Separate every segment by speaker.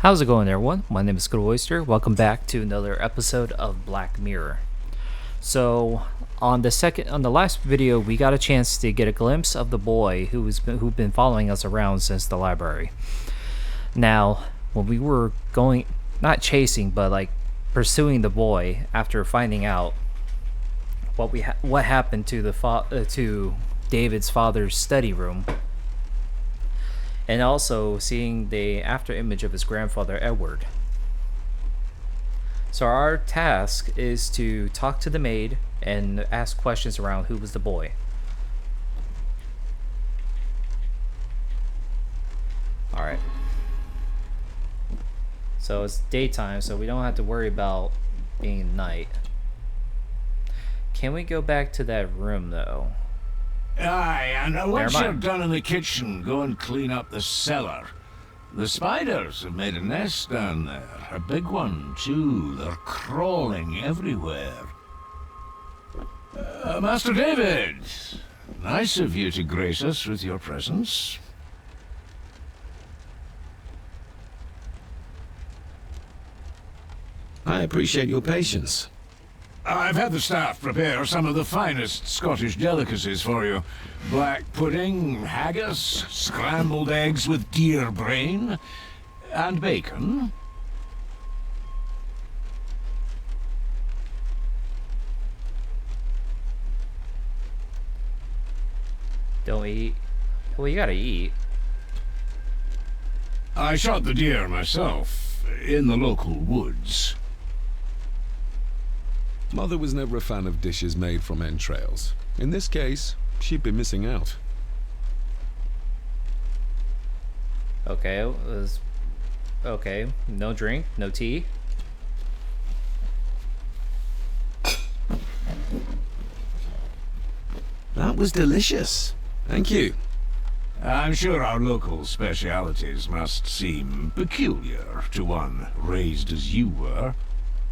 Speaker 1: How's it going, everyone? My name is Good Oyster. Welcome back to another episode of Black Mirror. So, on the last video, we got a chance to get a glimpse of the boy who'd been following us around since the library. Now, when we were going, not chasing, but like pursuing the boy after finding out what happened to to David's father's study room, and also seeing the after image of his grandfather Edward. So our task is to talk to the maid and ask questions around who was the boy. Alright. So it's daytime, so we don't have to worry about being night. Can we go back to that room though?
Speaker 2: Aye, and once
Speaker 1: Never
Speaker 2: you're
Speaker 1: mind.
Speaker 2: done in the kitchen, go and clean up the cellar. The spiders have made a nest down there. A big one, too. They're crawling everywhere. Master David, nice of you to grace us with your presence.
Speaker 3: I appreciate your patience.
Speaker 2: I've had the staff prepare some of the finest Scottish delicacies for you. Black pudding, haggis, scrambled eggs with deer brain, and bacon.
Speaker 1: Don't eat. Well, you gotta eat.
Speaker 2: I shot the deer myself, in the local woods.
Speaker 3: Mother was never a fan of dishes made from entrails. In this case, she'd be missing out.
Speaker 1: Okay, okay. No drink, no tea.
Speaker 3: That was delicious. Thank you.
Speaker 2: I'm sure our local specialities must seem peculiar to one raised as you were.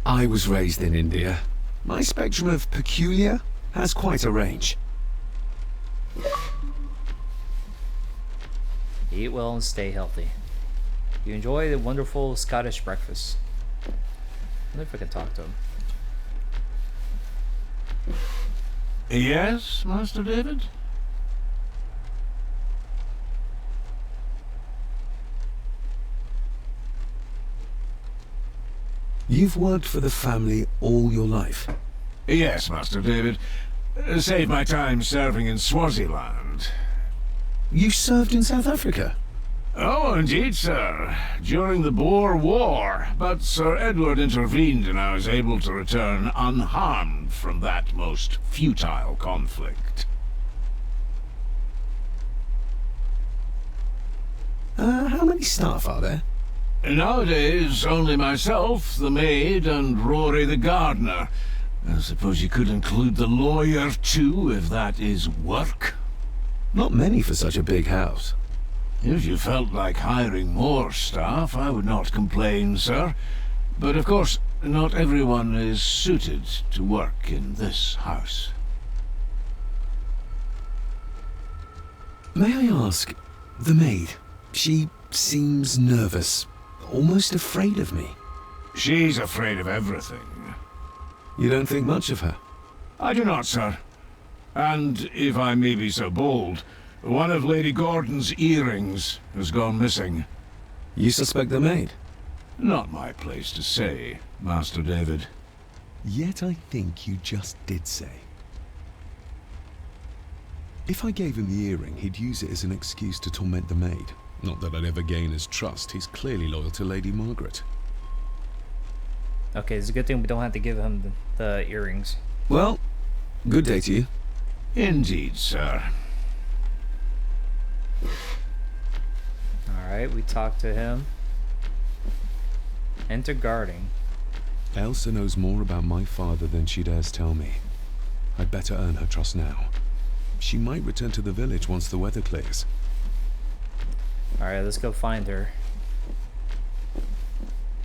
Speaker 3: I was raised in India. My spectrum of peculiar has quite a range.
Speaker 1: Eat well and stay healthy. You enjoy the wonderful Scottish breakfast. I wonder if I can talk to him.
Speaker 2: Yes, Master David?
Speaker 3: You've worked for the family all your life.
Speaker 2: Yes, Master David. Saved my time serving in Swaziland.
Speaker 3: You served in South Africa?
Speaker 2: Oh, indeed, sir. During the Boer War. But Sir Edward intervened and I was able to return unharmed from that most futile conflict.
Speaker 3: How many staff are there?
Speaker 2: Nowadays, only myself, the maid, and Rory the gardener. I suppose you could include the lawyer, too, if that is work.
Speaker 3: Not many for such a big house.
Speaker 2: If you felt like hiring more staff, I would not complain, sir. But of course, not everyone is suited to work in this house.
Speaker 3: May I ask, the maid, she seems nervous, almost afraid of me.
Speaker 2: She's afraid of everything.
Speaker 3: You don't think much of her?
Speaker 2: I do not, sir. And, if I may be so bold, one of Lady Gordon's earrings has gone missing.
Speaker 3: You suspect the maid?
Speaker 2: Not my place to say, Master David.
Speaker 3: Yet I think you just did say. If I gave him the earring, he'd use it as an excuse to torment the maid. Not that I'd ever gain his trust. He's clearly loyal to Lady Margaret.
Speaker 1: Okay, it's a good thing we don't have to give him the earrings.
Speaker 3: Well, good day to you.
Speaker 2: Indeed, sir.
Speaker 1: Alright, we talked to him. Enter guarding.
Speaker 3: Elsa knows more about my father than she dares tell me. I'd better earn her trust now. She might return to the village once the weather clears.
Speaker 1: Alright, let's go find her.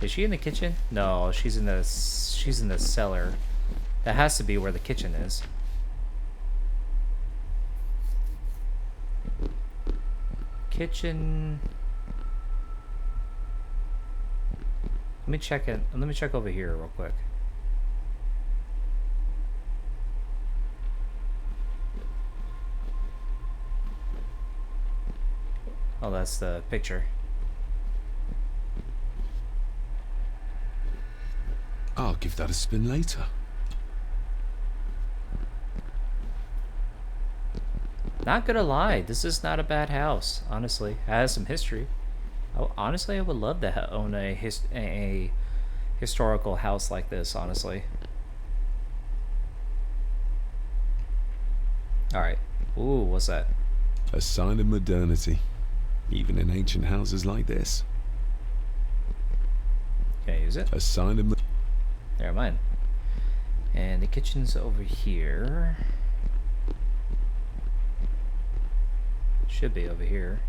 Speaker 1: Is she in the kitchen? No, she's in the cellar. That has to be where the kitchen is. Kitchen. Let me check it. Let me check over here real quick. Oh, that's the picture.
Speaker 3: I'll give that a spin later.
Speaker 1: Not gonna lie, this is not a bad house. Honestly, it has some history. Honestly, I would love to own a historical house like this. Honestly. All right. Ooh, what's that?
Speaker 3: A sign of modernity, even in ancient houses like this.
Speaker 1: Can I use it?
Speaker 3: A sign of...
Speaker 1: Never mind. And the kitchen's over here. Should be over here.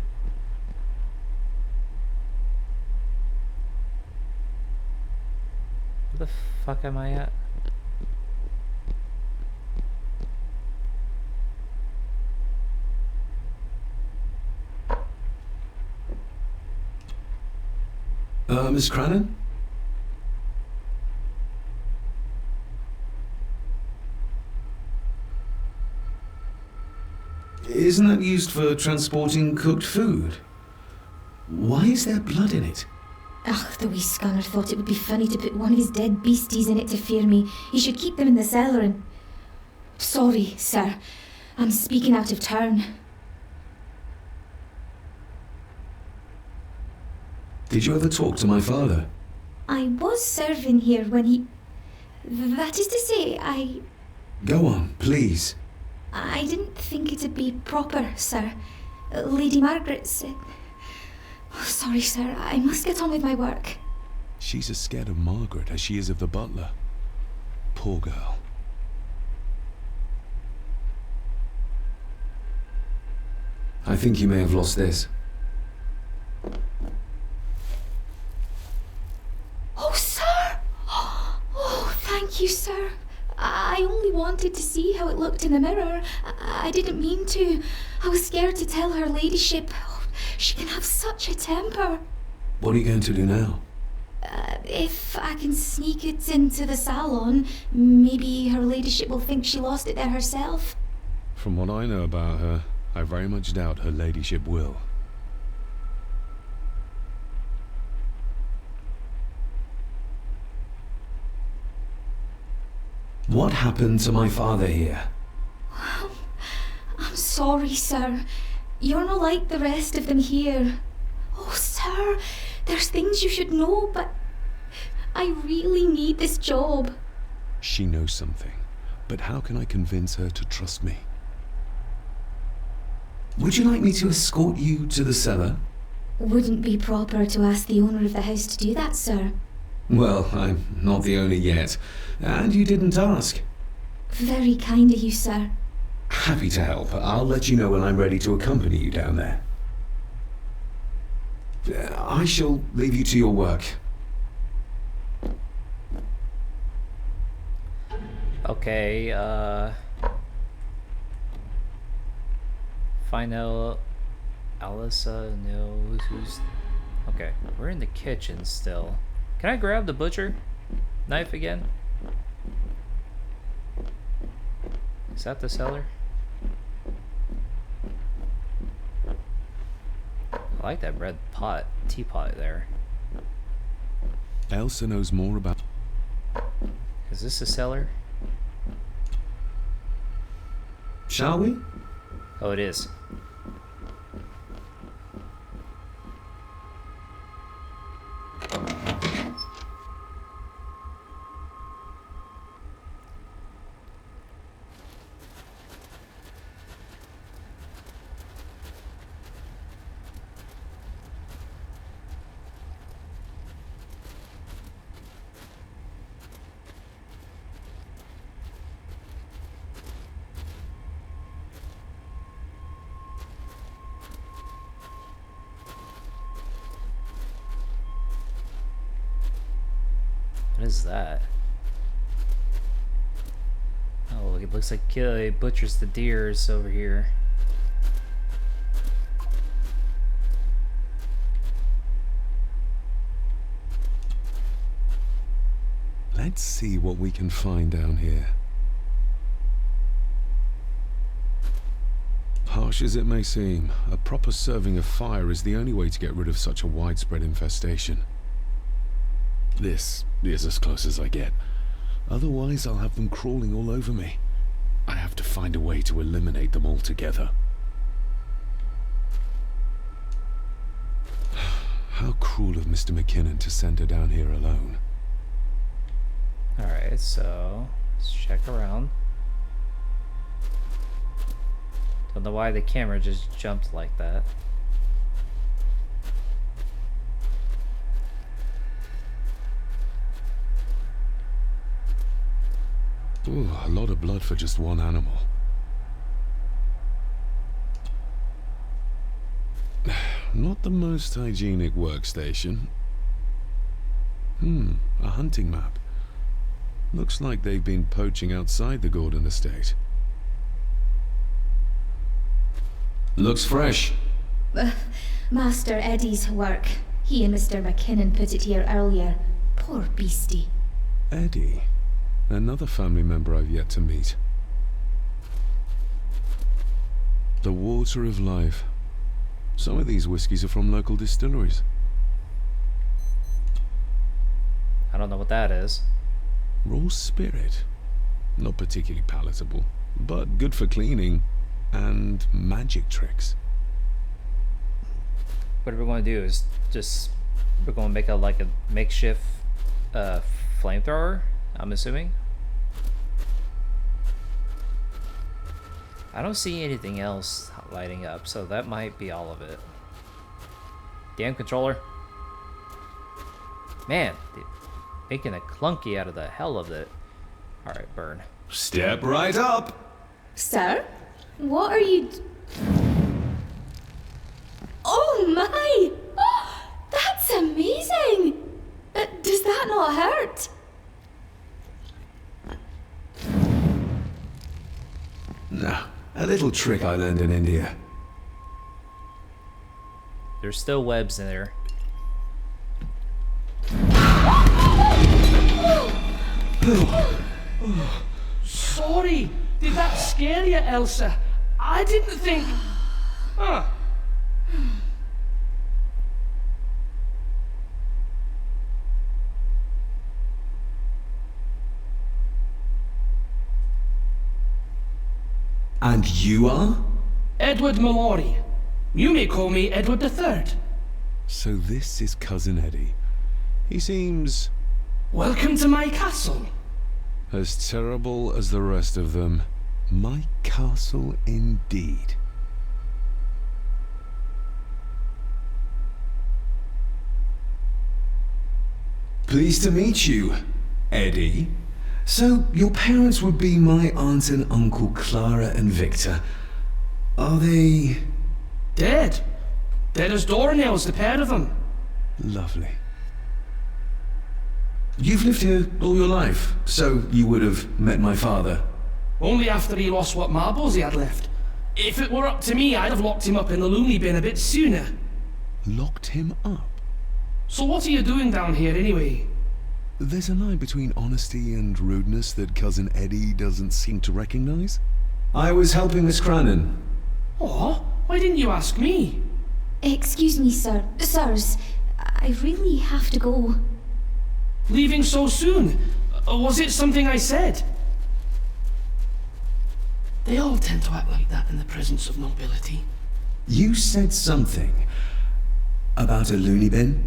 Speaker 1: Where the fuck am I at?
Speaker 4: Miss Crannan? Isn't that used for transporting cooked food? Why is there blood in it?
Speaker 5: Ugh, the wee scunner thought it would be funny to put one of his dead beasties in it to fear me. He should keep them in the cellar and... Sorry, sir. I'm speaking out of turn.
Speaker 4: Did you ever talk to my father?
Speaker 5: I was serving here when he... That is to say,
Speaker 4: Go on, please.
Speaker 5: I didn't think it'd be proper, sir. Lady Margaret said... Sorry, sir. I must get on with my work.
Speaker 3: She's as scared of Margaret as she is of the butler. Poor girl.
Speaker 4: I think you may have lost this.
Speaker 5: Oh, sir! Oh, thank you, sir. I only wanted to see how it looked in the mirror. I didn't mean to. I was scared to tell her ladyship. Oh, she can have such a temper.
Speaker 4: What are you going to do now?
Speaker 5: If I can sneak it into the salon, maybe her ladyship will think she lost it there herself.
Speaker 3: From what I know about her, I very much doubt her ladyship will.
Speaker 4: What happened to my father here?
Speaker 5: I'm sorry, sir. You're not like the rest of them here. Oh, sir, there's things you should know, but I really need this job.
Speaker 3: She knows something, but how can I convince her to trust me?
Speaker 4: Would you like me to escort you to the cellar?
Speaker 5: Wouldn't be proper to ask the owner of the house to do that, sir.
Speaker 4: Well, I'm not the owner yet, and you didn't ask.
Speaker 5: Very kind of you, sir.
Speaker 4: Happy to help. I'll let you know when I'm ready to accompany you down there. I shall leave you to your work.
Speaker 1: Okay, find out Alyssa knows who's... Okay, we're in the kitchen still. Can I grab the butcher knife again? Is that the cellar? I like that red teapot there.
Speaker 3: Elsa knows more about...
Speaker 1: Is this the cellar?
Speaker 4: Shall we?
Speaker 1: Oh, it is. What is that? Oh, it looks like he butchers the deers over here.
Speaker 3: Let's see what we can find down here. Harsh as it may seem, a proper serving of fire is the only way to get rid of such a widespread infestation. This is as close as I get. Otherwise, I'll have them crawling all over me. I have to find a way to eliminate them altogether. How cruel of Mr. McKinnon to send her down here alone.
Speaker 1: Alright, so let's check around. Don't know why the camera just jumped like that.
Speaker 3: Ooh, a lot of blood for just one animal. Not the most hygienic workstation. A hunting map. Looks like they've been poaching outside the Gordon estate.
Speaker 4: Looks fresh.
Speaker 5: Master Eddie's work. He and Mr. McKinnon put it here earlier. Poor beastie.
Speaker 3: Eddie. Another family member I've yet to meet. The water of life. Some of these whiskies are from local distilleries.
Speaker 1: I don't know what that is.
Speaker 3: Raw spirit. Not particularly palatable, but good for cleaning and magic tricks.
Speaker 1: What we're going to do is we're going to make a makeshift flamethrower, I'm assuming. I don't see anything else lighting up, so that might be all of it. Damn controller. Man, making a clunky out of the hell of it. Alright, burn.
Speaker 4: Step right up.
Speaker 5: Sir? What are you... Oh my! That's amazing! Does that not hurt?
Speaker 4: No, a little trick I learned in India.
Speaker 1: There's still webs in there.
Speaker 6: Sorry, did that scare you, Elsa? I didn't think... Huh.
Speaker 4: And you are?
Speaker 6: Edward Mallory. You may call me Edward III.
Speaker 3: So this is Cousin Eddie. He seems
Speaker 6: Welcome to my castle.
Speaker 3: as terrible as the rest of them. My castle indeed.
Speaker 4: Pleased to meet you, Eddie. So, your parents would be my aunt and uncle Clara and Victor. Are they...
Speaker 6: Dead. Dead as doornails, the pair of them.
Speaker 3: Lovely.
Speaker 4: You've lived here all your life, so you would have met my father.
Speaker 6: Only after he lost what marbles he had left. If it were up to me, I'd have locked him up in the loony bin a bit sooner.
Speaker 3: Locked him up?
Speaker 6: So what are you doing down here anyway?
Speaker 3: There's a line between honesty and rudeness that Cousin Eddie doesn't seem to recognize.
Speaker 4: I was helping Miss Crannan.
Speaker 6: Oh, why didn't you ask me?
Speaker 5: Excuse me, sir. Sirs, I really have to go.
Speaker 6: Leaving so soon? Was it something I said? They all tend to act like that in the presence of nobility.
Speaker 4: You said something about a loony bin?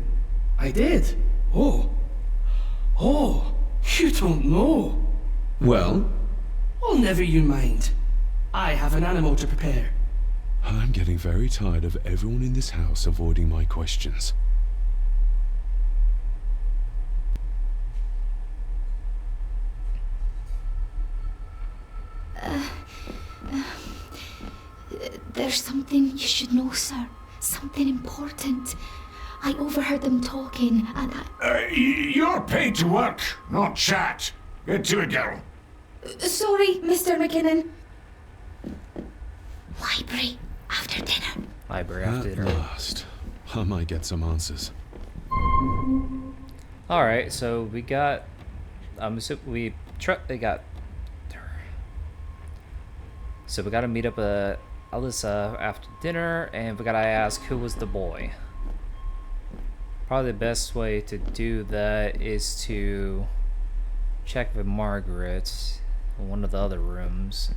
Speaker 6: I did. Oh. Oh, you don't know.
Speaker 4: Well,
Speaker 6: Well, never you mind. I have an animal to prepare.
Speaker 3: I'm getting very tired of everyone in this house avoiding my questions.
Speaker 5: There's something you should know, sir. Something important. I overheard them talking, and
Speaker 2: You're paid to work, not chat. Get to it, girl.
Speaker 5: Sorry, Mr. McKinnon. Library after dinner.
Speaker 1: Library after
Speaker 3: At
Speaker 1: dinner.
Speaker 3: last, I might get some answers.
Speaker 1: Alright, so we got they got. So we gotta meet up Alyssa after dinner, and we gotta ask who was the boy. Probably the best way to do that is to check with Margaret in one of the other rooms.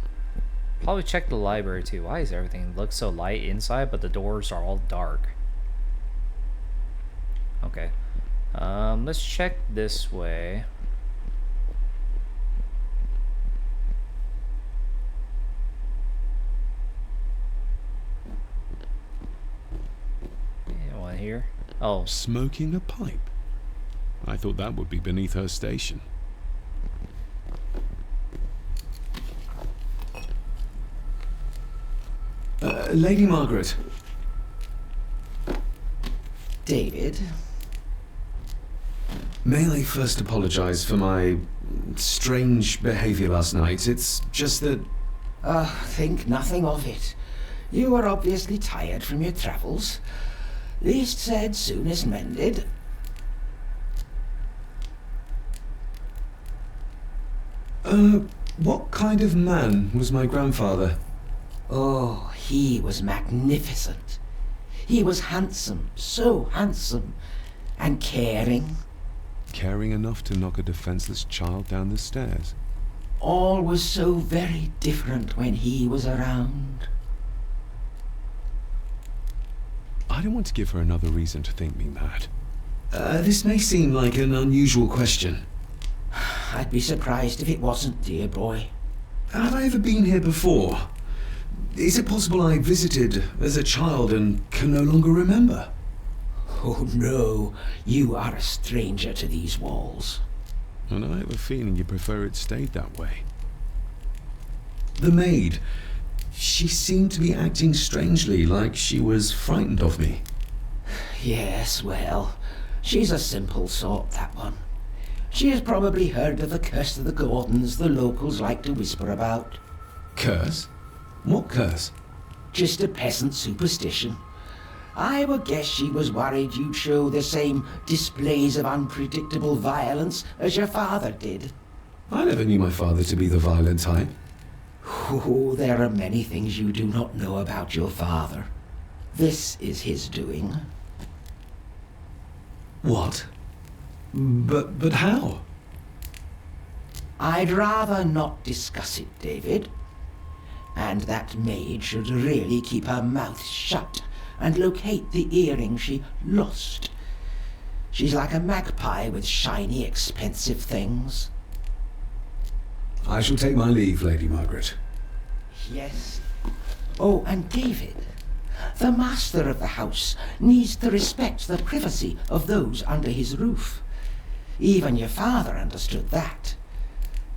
Speaker 1: Probably check the library too. Why is everything look so light inside, but the doors are all dark? Okay. Let's check this way. Anyone here? Oh,
Speaker 3: Smoking a pipe? I thought that would be beneath her station.
Speaker 4: Lady Margaret.
Speaker 7: David?
Speaker 4: May I first apologize for my strange behavior last night? It's just that...
Speaker 7: Think nothing of it. You were obviously tired from your travels. Least said, soonest mended.
Speaker 4: What kind of man was my grandfather?
Speaker 7: Oh, he was magnificent. He was handsome, so handsome, and caring.
Speaker 3: Caring enough to knock a defenseless child down the stairs.
Speaker 7: All was so very different when he was around.
Speaker 3: I don't want to give her another reason to think me mad.
Speaker 4: This may seem like an unusual question.
Speaker 7: I'd be surprised if it wasn't, dear boy.
Speaker 4: Have I ever been here before? Is it possible I visited as a child and can no longer remember?
Speaker 7: Oh no, you are a stranger to these walls.
Speaker 3: And I have a feeling you prefer it stayed that way.
Speaker 4: The maid. She seemed to be acting strangely, like she was frightened of me.
Speaker 7: Yes, well, she's a simple sort, that one. She has probably heard of the curse of the Gordons the locals like to whisper about.
Speaker 4: Curse? What curse?
Speaker 7: Just a peasant superstition. I would guess she was worried you'd show the same displays of unpredictable violence as your father did.
Speaker 4: I never knew my father to be the violent type.
Speaker 7: Oh, there are many things you do not know about your father. This is his doing.
Speaker 4: What? But how?
Speaker 7: I'd rather not discuss it, David. And that maid should really keep her mouth shut and locate the earring she lost. She's like a magpie with shiny, expensive things.
Speaker 4: I shall take my leave, Lady Margaret.
Speaker 7: Yes. Oh, and David, the master of the house needs to respect the privacy of those under his roof. Even your father understood that.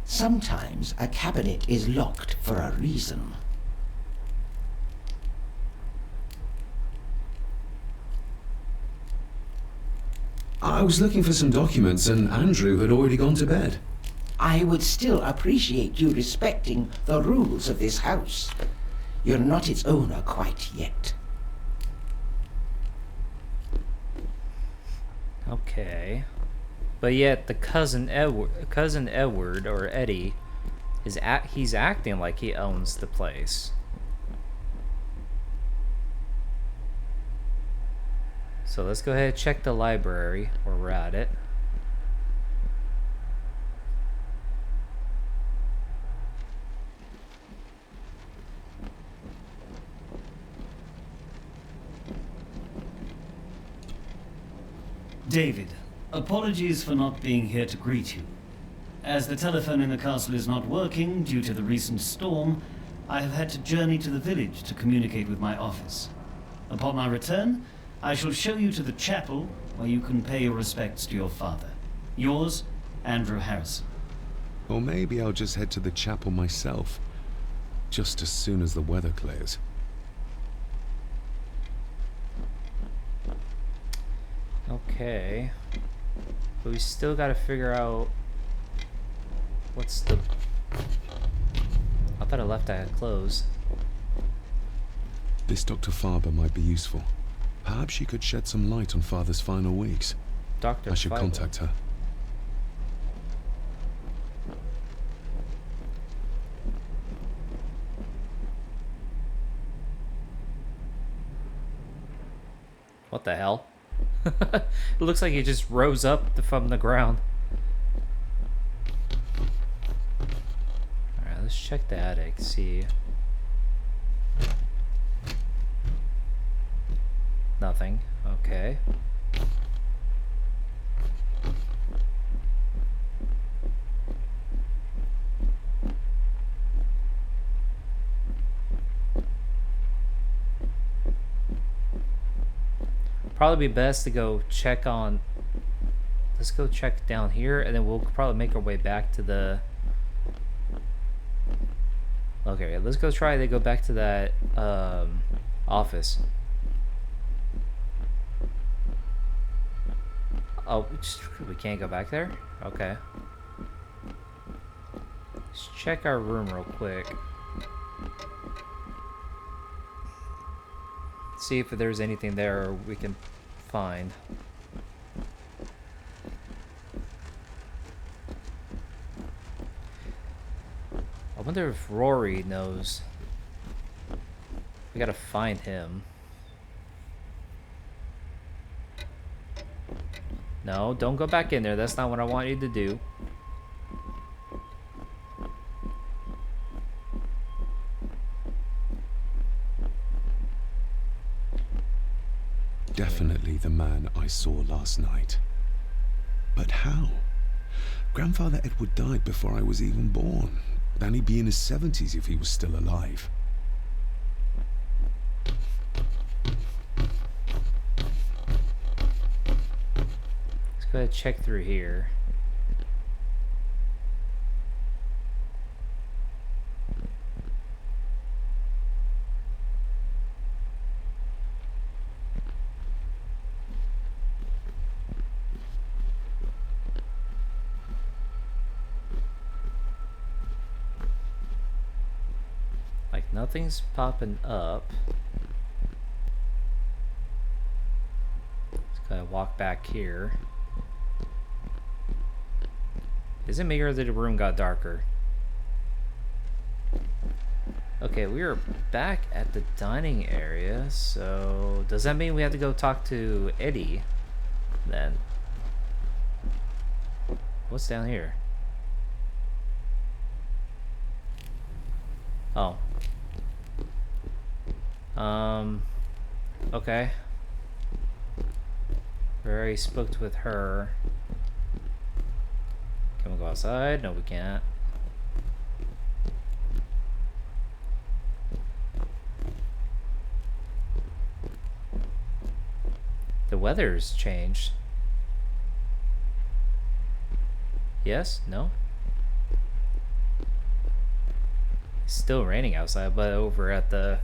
Speaker 7: Sometimes a cabinet is locked for a reason.
Speaker 4: I was looking for some documents and Andrew had already gone to bed.
Speaker 7: I would still appreciate you respecting the rules of this house. You're not its owner quite yet.
Speaker 1: okay. But yet the cousin Edward or Eddie he's acting like he owns the place. So let's go ahead and check the library while we're at it.
Speaker 8: David, apologies for not being here to greet you. As the telephone in the castle is not working due to the recent storm, I have had to journey to the village to communicate with my office. Upon my return, I shall show you to the chapel where you can pay your respects to your father. Yours, Andrew Harrison.
Speaker 3: Or maybe I'll just head to the chapel myself, just as soon as the weather clears.
Speaker 1: Okay. But we still gotta figure out what's the... I thought I left that closed.
Speaker 3: This Dr. Farber might be useful. Perhaps she could shed some light on Father's final weeks.
Speaker 1: Dr.
Speaker 3: I should
Speaker 1: Farber.
Speaker 3: contact her.
Speaker 1: the hell? It looks like he just rose up from the ground. Alright, let's check the attic, see. Nothing. Okay. Probably be best to go check on. Let's go check down here, and then we'll probably make our way back to the. Okay, let's go try to go back to that office. Oh, we can't go back there? Okay. Let's check our room real quick. See if there's anything there we can find. I wonder if Rory knows. We gotta find him. No, don't go back in there. That's not what I want you to do.
Speaker 3: Definitely the man I saw last night. But how? Grandfather Edward died before I was even born. And he'd be in his 70s if he was still alive.
Speaker 1: Let's go ahead and check through here. Like nothing's popping up. Let's go walk back here. Is it me or did the room got darker? Okay, we are back at the dining area, so does that mean we have to go talk to Eddie then? What's down here? Oh. Okay. We already spoke with her. Can we go outside? No, we can't. The weather's changed. Yes? No? It's still raining outside, but over at the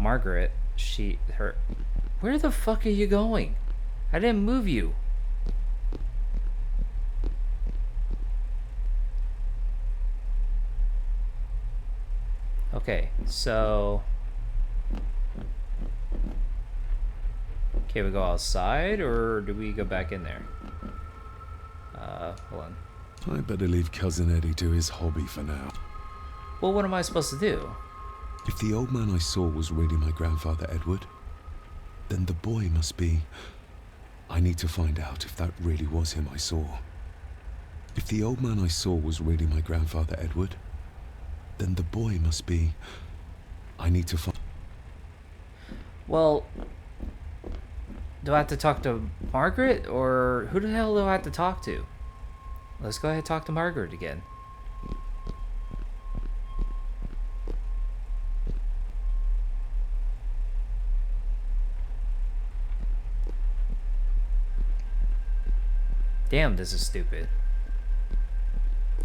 Speaker 1: Margaret, where the fuck are you going? I didn't move you. Okay, so can we go outside or do we go back in there? Hold on.
Speaker 3: I better leave Cousin Eddie to his hobby for now.
Speaker 1: Well, what am I supposed to do?
Speaker 3: If the old man I saw was really my grandfather Edward, then the boy must be... I need to find out if that really was him I saw. If the old man I saw was really my grandfather Edward, then the boy must be... I need to find...
Speaker 1: Well, do I have to talk to Margaret, or who the hell do I have to talk to? Let's go ahead and talk to Margaret again. Damn, this is stupid.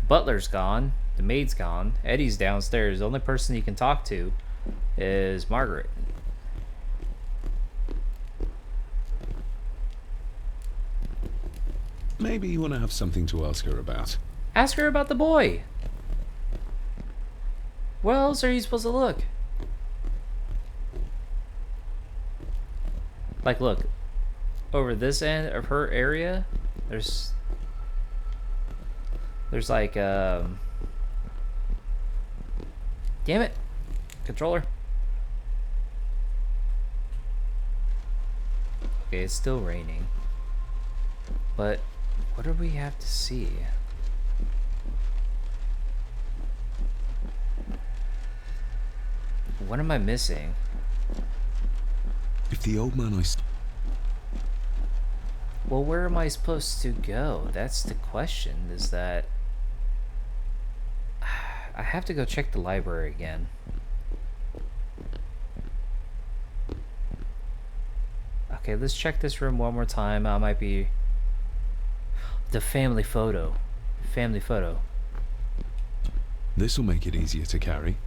Speaker 1: Butler's gone. The maid's gone. Eddie's downstairs. The only person you can talk to is Margaret.
Speaker 3: Maybe you want to have something to ask her about.
Speaker 1: Ask her about the boy. Where else are you supposed to look? Like, look. Over this end of her area, there's like, damn it. Controller. Okay, it's still raining. But what do we have to see? What am I missing?
Speaker 3: If the old man
Speaker 1: Well, where am I supposed to go? That's the question, is that I have to go check the library again. Okay, let's check this room one more time. I might be... The family photo. Family photo.
Speaker 3: This'll make it easier to carry.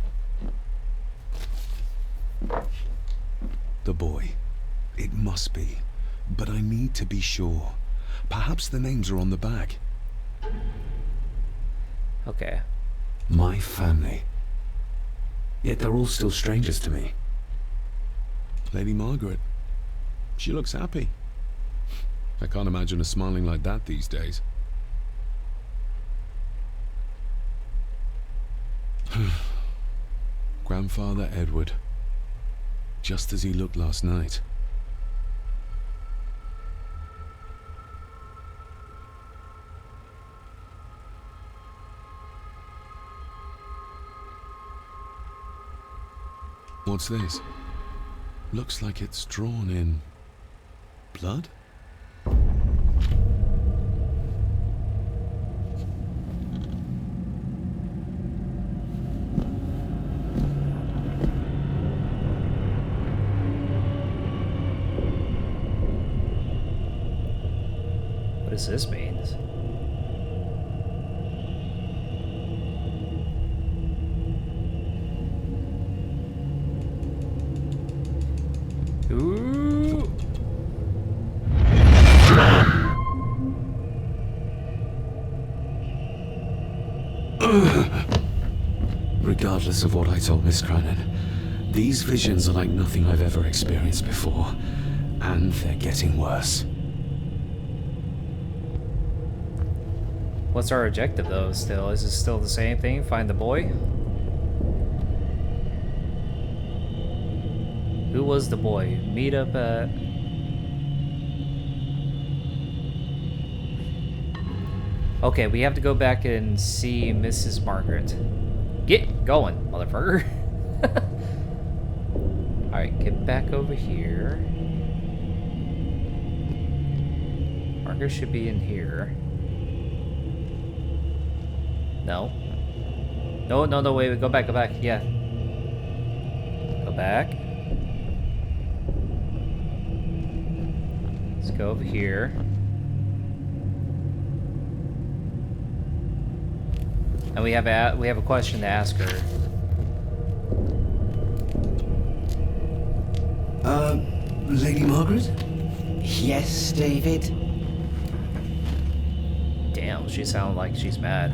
Speaker 3: The boy. It must be. But I need to be sure. Perhaps the names are on the back.
Speaker 1: Okay.
Speaker 4: My family. Yet they're all still strangers to me.
Speaker 3: Lady Margaret. She looks happy. I can't imagine her smiling like that these days. Grandfather Edward. Just as he looked last night. What's this? Looks like it's drawn in blood?
Speaker 1: What does this mean? Ooh.
Speaker 4: Regardless of what I told Miss Cranen, these visions are like nothing I've ever experienced before. And they're getting worse.
Speaker 1: What's our objective though still? Is it still the same thing? Find the boy? Who was the boy? Meet up at... Okay, we have to go back and see Mrs. Margaret. Get going, motherfucker. Alright, get back over here. Margaret should be in here. No. No, wait, go back, yeah. Go back. Let's go over here. And we have a question to ask her.
Speaker 4: Lady Margaret?
Speaker 7: Yes, David?
Speaker 1: Damn, she sounds like she's mad.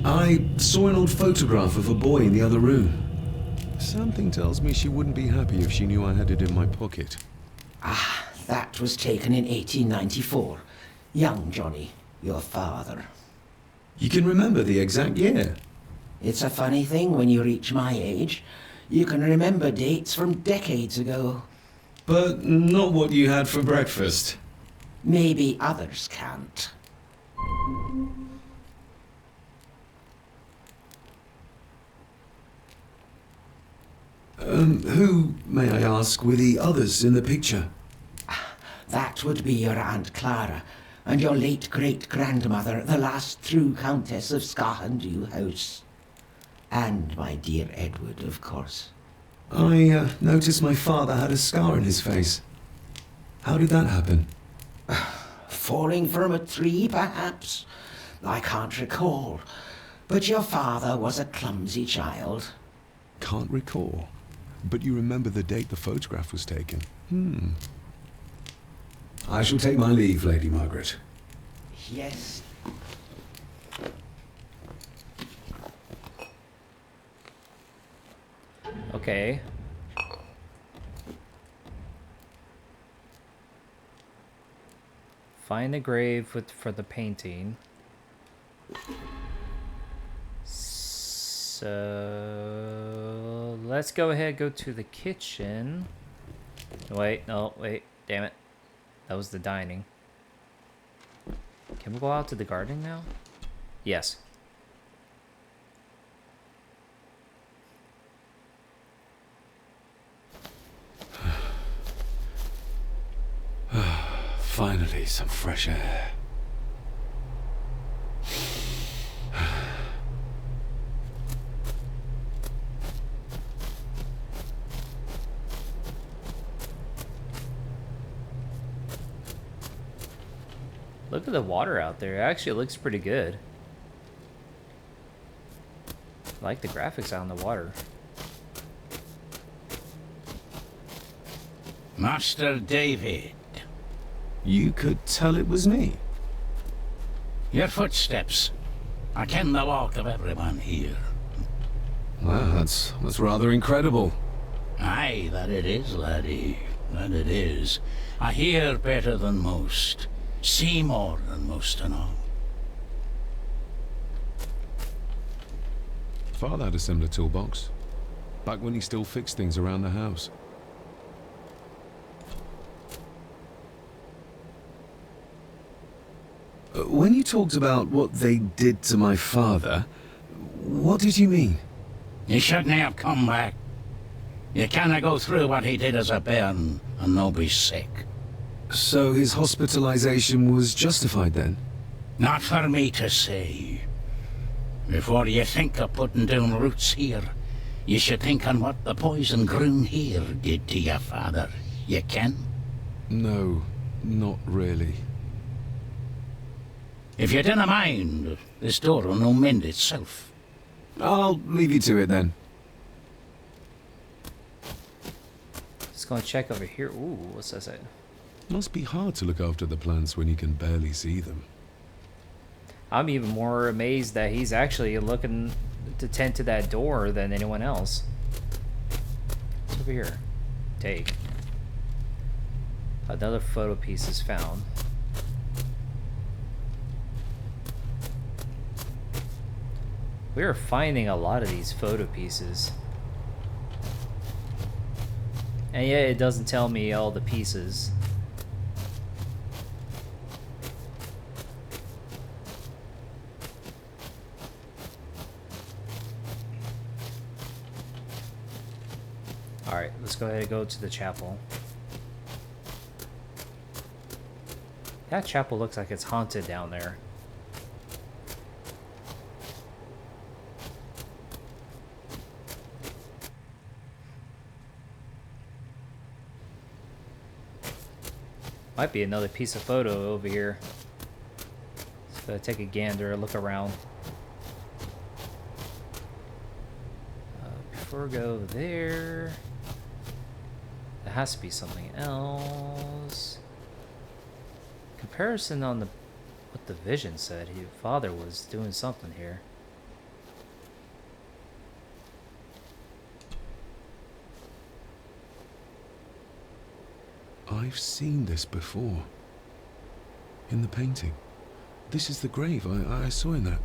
Speaker 4: I saw an old photograph of a boy in the other room.
Speaker 3: Something tells me she wouldn't be happy if she knew I had it in my pocket.
Speaker 7: Ah, that was taken in 1894. Young Johnny, your father.
Speaker 4: You can remember the exact year.
Speaker 7: It's a funny thing when you reach my age. You can remember dates from decades ago.
Speaker 4: But not what you had for breakfast.
Speaker 7: Maybe others can't.
Speaker 4: Who, may I ask, were the others in the picture?
Speaker 7: That would be your Aunt Clara, and your late great-grandmother, the last true Countess of Scahandew House. And my dear Edward, of course.
Speaker 4: I noticed my father had a scar in his face. How did that happen?
Speaker 7: Falling from a tree, perhaps? I can't recall. But your father was a clumsy child.
Speaker 3: Can't recall. But you remember the date the photograph was taken?
Speaker 4: I shall take my leave, Lady Margaret.
Speaker 7: Yes.
Speaker 1: Okay. Find the grave for the painting. So let's go ahead, go to the kitchen. Wait, no, wait, damn it. That was the dining. Can we go out to the garden now? Yes.
Speaker 3: Finally, some fresh air.
Speaker 1: Look at the water out there. It actually looks pretty good. I like the graphics out in the water.
Speaker 2: Master David.
Speaker 4: You could tell it was me.
Speaker 2: Your footsteps. I ken the walk of everyone here.
Speaker 4: Well, that's rather incredible.
Speaker 2: Aye, that it is, laddie. That it is. I hear better than most. See more than most and all.
Speaker 3: Father had a similar toolbox. Back when he still fixed things around the house.
Speaker 4: When you talked about what they did to my father, what did you mean?
Speaker 2: You shouldn't have come back. You canna go through what he did as a bairn and no be sick.
Speaker 4: So his hospitalization was justified then?
Speaker 2: Not for me to say. Before you think of putting down roots here, you should think on what the poison grown here did to your father. You can?
Speaker 3: No, not really.
Speaker 2: If you dinna mind, this door will no mend itself.
Speaker 4: I'll leave you to it then.
Speaker 1: Just gonna check over here. Ooh, what's that say?
Speaker 3: Must be hard to look after the plants when you can barely see them.
Speaker 1: I'm even more amazed that he's actually looking to tend to that door than anyone else. What's over here? Take. Another photo piece is found. We are finding a lot of these photo pieces. And yet it doesn't tell me all the pieces. Alright, let's go ahead and go to the chapel. That chapel looks like it's haunted down there. Might be another piece of photo over here. Let's go take a gander, look around. Before we go there, there has to be something else. Comparison on the what the vision said. His father was doing something here.
Speaker 3: I've seen this before. In the painting. This is the grave I saw in that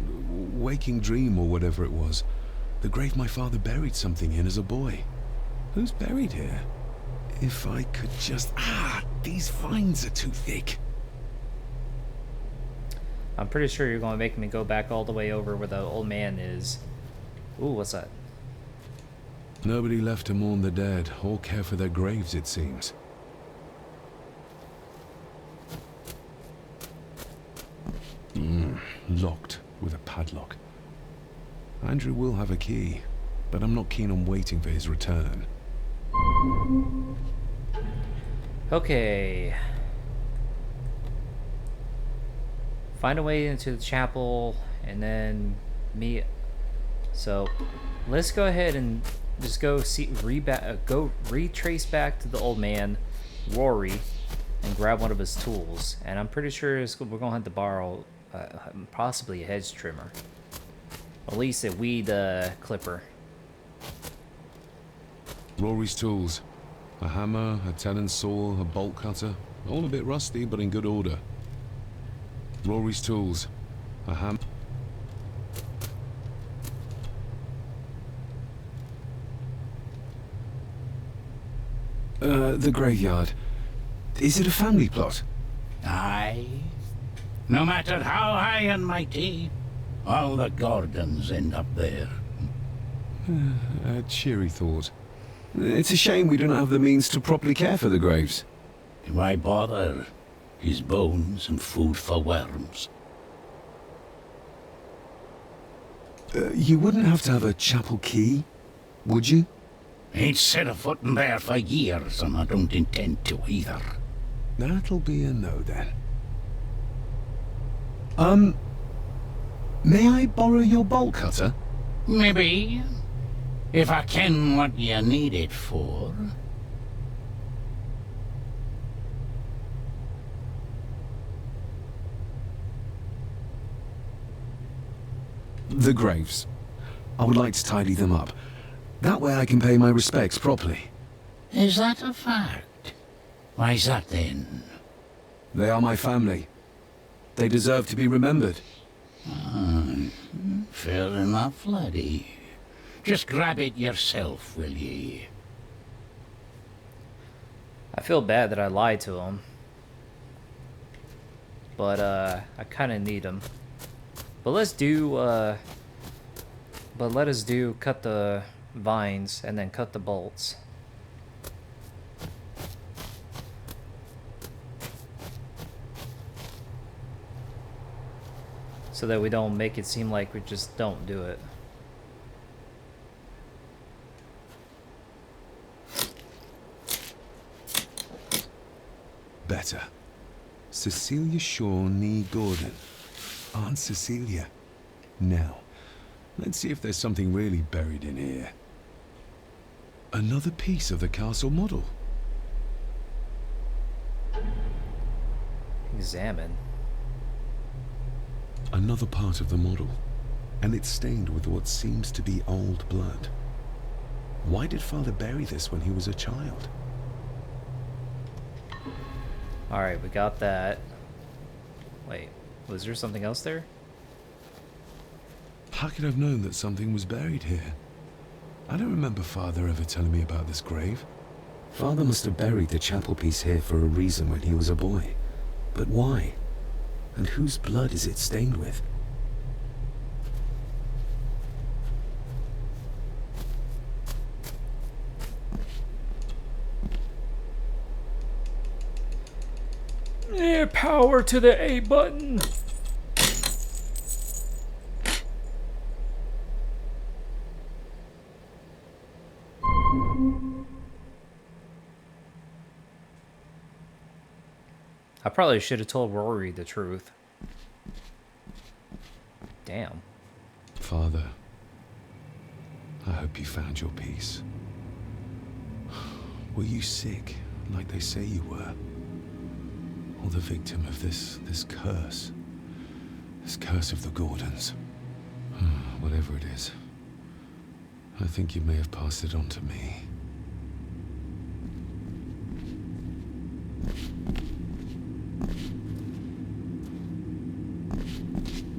Speaker 3: waking dream or whatever it was. The grave my father buried something in as a boy. Who's buried here? If I could just... these vines are too thick.
Speaker 1: I'm pretty sure you're going to make me go back all the way over where the old man is. Ooh, what's that?
Speaker 3: Nobody left to mourn the dead or care for their graves, it seems. Locked with a padlock. Andrew will have a key, but I'm not keen on waiting for his return.
Speaker 1: Okay. Find a way into the chapel, and then me. So, let's go ahead and just go retrace back to the old man, Rory, and grab one of his tools. And I'm pretty sure we're gonna have to borrow possibly a hedge trimmer, at least a weed clipper.
Speaker 3: Rory's tools. A hammer, a tenon saw, a bolt cutter. All a bit rusty, but in good order. Rory's tools. A hammer.
Speaker 4: The graveyard. Is it a family plot?
Speaker 2: Aye. No matter how high and mighty, all the Gordons end up there.
Speaker 3: A cheery thought.
Speaker 4: It's a shame we don't have the means to properly care for the graves.
Speaker 2: Why bother? His bones and food for worms.
Speaker 4: You wouldn't have to have a chapel key, would you?
Speaker 2: Ain't set a foot in there for years, and I don't intend to either.
Speaker 4: That'll be a no then. May I borrow your bolt cutter?
Speaker 2: Maybe. If I ken what you need it for.
Speaker 4: The graves. I would like to tidy them up. That way I can pay my respects properly.
Speaker 2: Is that a fact? Why's that then?
Speaker 4: They are my family. They deserve to be remembered.
Speaker 2: Fair enough, laddie. Just grab it yourself, will ye?
Speaker 1: I feel bad that I lied to him. But, I kind of need him. But let's do, let us do cut the vines and then cut the bolts. So that we don't make it seem like we just don't do it.
Speaker 3: Better. Cecilia Shaw Nee Gordon. Aunt Cecilia. Now, let's see if there's something really buried in here. Another piece of the castle model.
Speaker 1: Examine.
Speaker 3: Another part of the model, and it's stained with what seems to be old blood. Why did Father bury this when he was a child?
Speaker 1: Alright, we got that. Wait, was there something else there?
Speaker 3: How could I have known that something was buried here? I don't remember Father ever telling me about this grave.
Speaker 4: Father must have buried the chapel piece here for a reason when he was a boy. But why? And whose blood is it stained with?
Speaker 1: Yeah, power to the A button. I probably should have told Rory the truth. Damn.
Speaker 3: Father, I hope you found your peace. Were you sick, like they say you were? Or the victim of this curse? This curse of the Gordons? Whatever it is, I think you may have passed it on to me.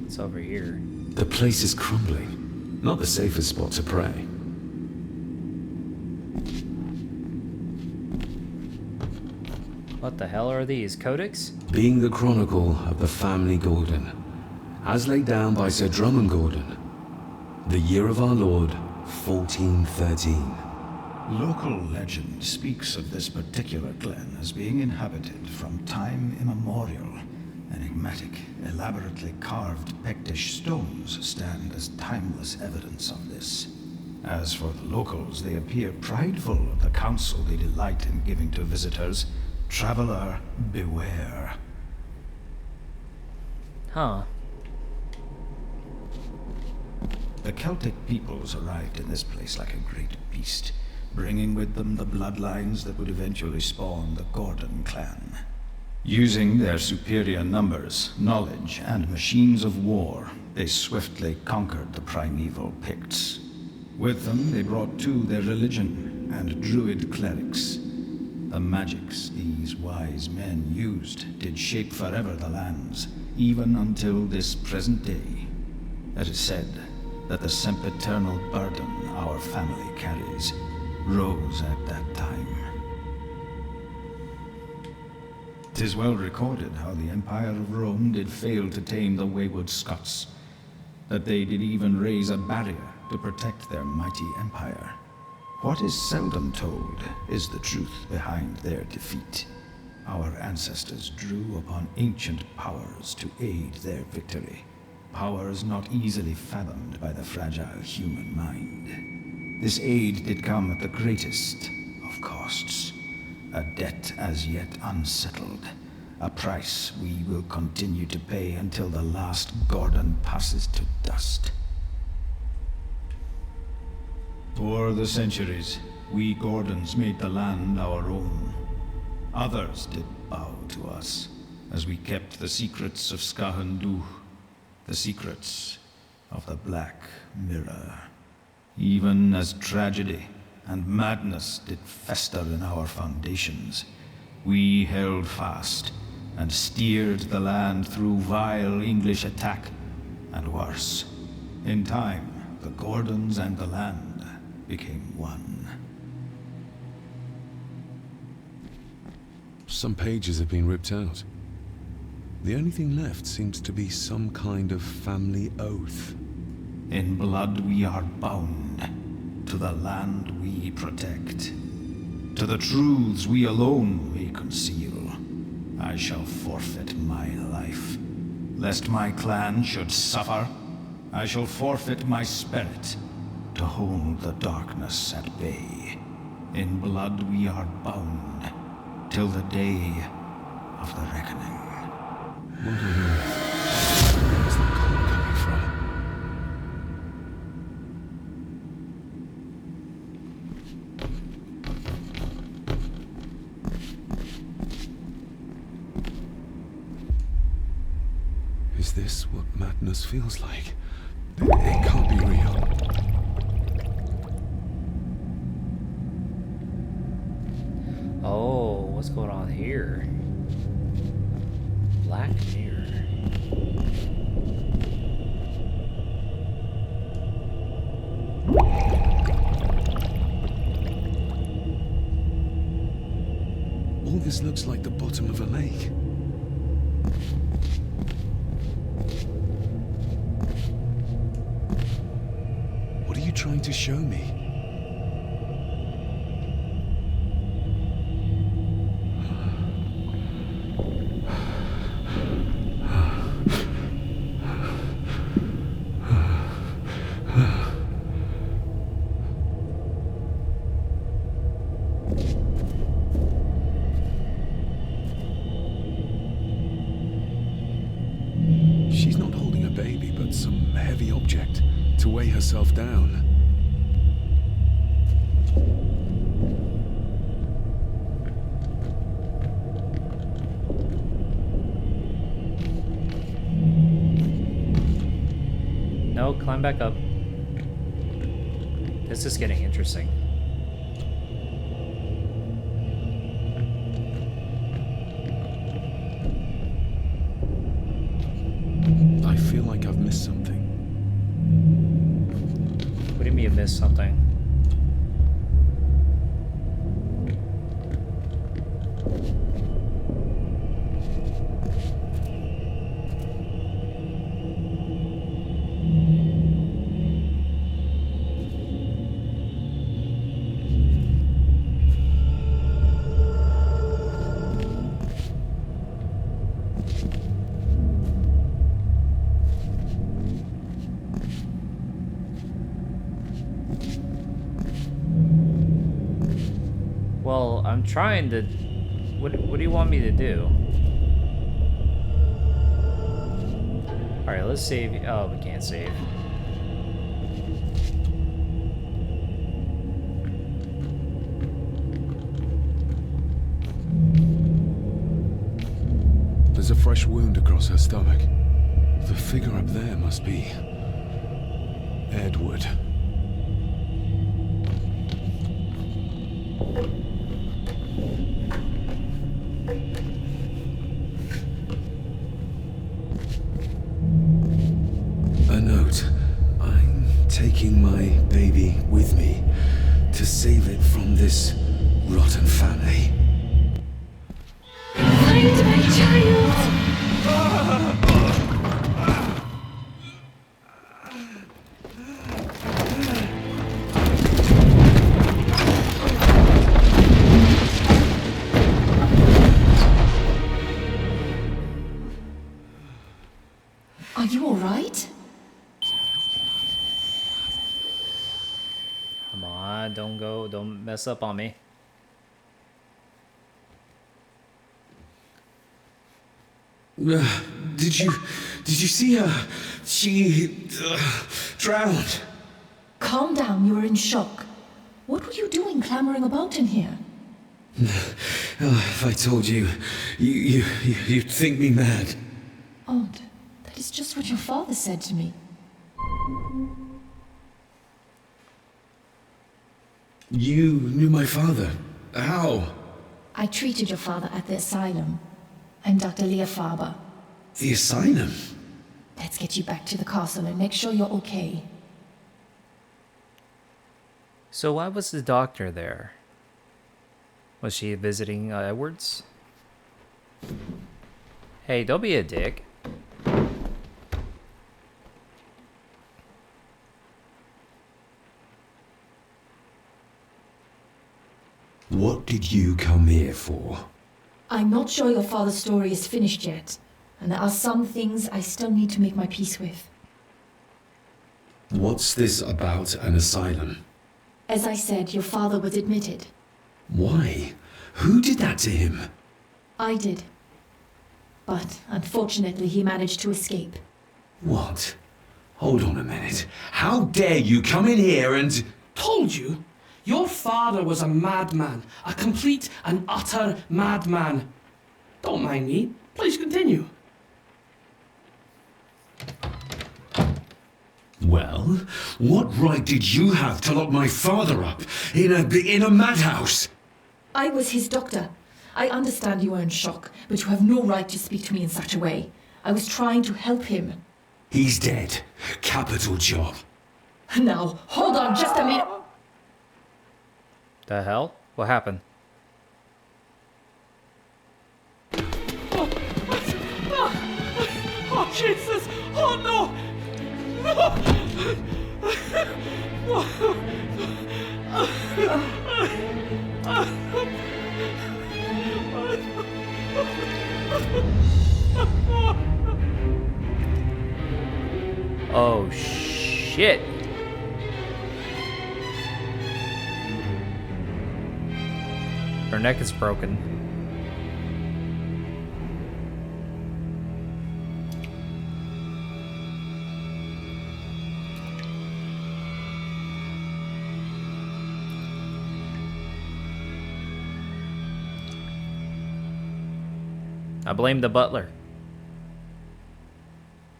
Speaker 1: It's over here.
Speaker 4: The place is crumbling. Not the safest spot to pray.
Speaker 1: What the hell are these? Codex?
Speaker 4: Being the chronicle of the family Gordon, as laid down by Sir Drummond Gordon. The year of our Lord, 1413.
Speaker 9: Local legend speaks of this particular glen as being inhabited from time immemorial. Enigmatic, elaborately carved Pictish stones stand as timeless evidence of this. As for the locals, they appear prideful of the counsel they delight in giving to visitors. Traveler, beware.
Speaker 1: Huh.
Speaker 9: The Celtic peoples arrived in this place like a great beast, bringing with them the bloodlines that would eventually spawn the Gordon clan. Using their superior numbers, knowledge, and machines of war, they swiftly conquered the primeval Picts. With them, they brought too their religion and druid clerics. The magics these wise men used did shape forever the lands, even until this present day. It is said that the sempiternal burden our family carries rose at that time. 'Tis well recorded how the Empire of Rome did fail to tame the wayward Scots, that they did even raise a barrier to protect their mighty empire. What is seldom told is the truth behind their defeat. Our ancestors drew upon ancient powers to aid their victory, powers not easily fathomed by the fragile human mind. This aid did come at the greatest of costs, a debt as yet unsettled, a price we will continue to pay until the last Gordon passes to dust. For the centuries, we Gordons made the land our own. Others did bow to us, as we kept the secrets of Skahandu, the secrets of the Black Mirror. Even as tragedy and madness did fester in our foundations, we held fast and steered the land through vile English attack and worse. In time, the Gordons and the land became one.
Speaker 3: Some pages have been ripped out. The only thing left seems to be some kind of family oath.
Speaker 9: In blood we are bound to the land we protect, to the truths we alone may conceal. I shall forfeit my life. Lest my clan should suffer, I shall forfeit my spirit to hold the darkness at bay. In blood we are bound till the day of the reckoning.
Speaker 3: What on earth? Where's the comm coming from? Is this what madness feels like? It can't be real.
Speaker 1: Oh, what's going on here? Black Mirror.
Speaker 3: All this looks like the bottom of a lake. What are you trying to show me? She's not holding a baby, but some heavy object to weigh herself down.
Speaker 1: No, climb back up. This is getting interesting.
Speaker 3: I feel like I've missed something.
Speaker 1: What do you mean you missed something? Well, I'm trying to... What do you want me to do? Alright, let's save... Oh, we can't save.
Speaker 3: There's a fresh wound across her stomach. The figure up there must be... Edward. A note. I'm taking my baby with me to save it from this rotten family.
Speaker 5: Find my
Speaker 10: Are you alright?
Speaker 1: Come on, don't mess up on me.
Speaker 4: Did you see her? She drowned.
Speaker 10: Calm down, you're in shock. What were you doing clambering about in here?
Speaker 4: If I told you, you'd think me mad.
Speaker 10: Odd. That is just what your father said to me.
Speaker 4: You knew my father. How?
Speaker 10: I treated your father at the asylum. I'm Dr. Leah Faber.
Speaker 4: The asylum?
Speaker 10: Let's get you back to the castle and make sure you're okay.
Speaker 1: So why was the doctor there? Was she visiting Edwards? Hey, don't be a dick.
Speaker 4: What did you come here for?
Speaker 10: I'm not sure your father's story is finished yet, and there are some things I still need to make my peace with.
Speaker 4: What's this about an asylum?
Speaker 10: As I said, your father was admitted.
Speaker 4: Why? Who did that to him?
Speaker 10: I did. But unfortunately, he managed to escape.
Speaker 4: What? Hold on a minute. How dare you come in here and...
Speaker 6: Told you? Your father was a madman. A complete and utter madman. Don't mind me. Please continue.
Speaker 4: Well, what right did you have to lock my father up in a madhouse?
Speaker 10: I was his doctor. I understand you are in shock, but you have no right to speak to me in such a way. I was trying to help him.
Speaker 4: He's dead. Capital job.
Speaker 10: Now, hold on just a minute.
Speaker 1: The hell? What happened?
Speaker 6: Oh, Jesus! Oh, no!
Speaker 1: Oh, shit. Her neck is broken. I blame the butler.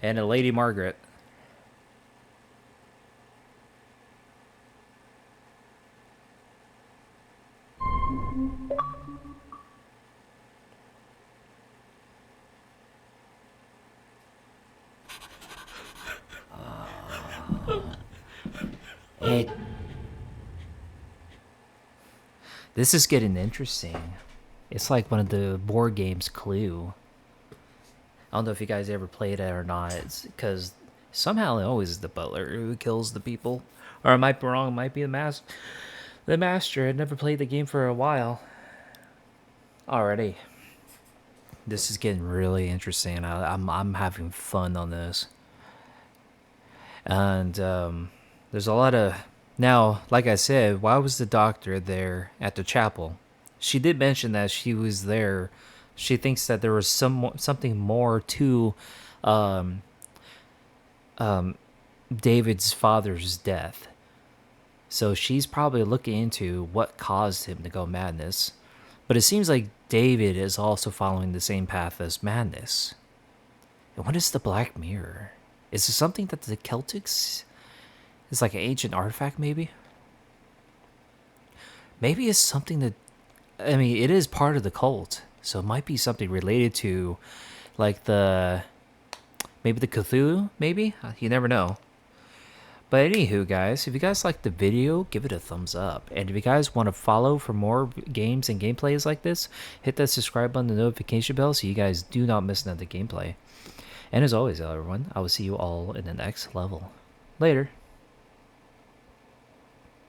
Speaker 1: And a Lady Margaret. This is getting interesting. It's like one of the board games Clue. I don't know if you guys ever played it or not. It's because somehow it always is the butler who kills the people. Or I might be wrong. It might be the master. I never played the game for a while. Already. This is getting really interesting. I'm having fun on this. And there's a lot of... Now, like I said, why was the doctor there at the chapel? She did mention that she was there. She thinks that there was something more to David's father's death. So she's probably looking into what caused him to go madness. But it seems like David is also following the same path as madness. And what is the Black Mirror? Is it something that the Celtics... It's like an ancient artifact, maybe? Maybe it's something that... I mean, it is part of the cult. So it might be something related to, like, the... Maybe the Cthulhu, maybe? You never know. But anywho, guys, if you guys liked the video, give it a thumbs up. And if you guys want to follow for more games and gameplays like this, hit that subscribe button and the notification bell so you guys do not miss another gameplay. And as always, everyone, I will see you all in the next level. Later.